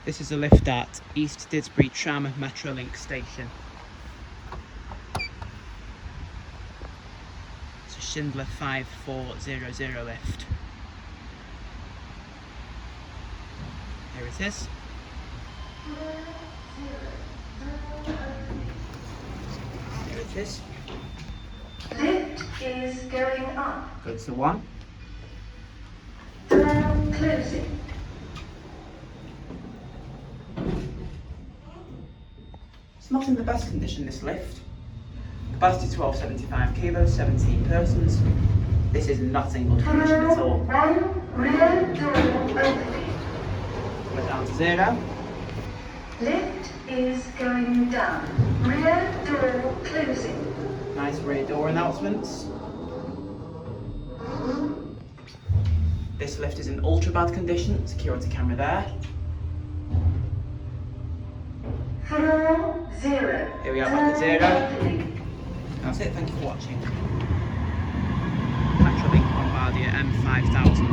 This is a lift at East Didsbury Metrolink Station. It's a Schindler 5400 lift. Here it is. Here it is. Lift is going up. Go to 1. Door closing. It's not in the best condition, this lift. Capacity 1275 kilos, 17 persons. This is not in good condition at all. Rear door opening. We're down to 0. Lift is going down. Rear door closing. Nice rear door announcements. This lift is in ultra bad condition. Security camera there. Floor 0. Here we are back at 0. Opening. That's it, thank you for watching. Metrolink Bombardier M5000.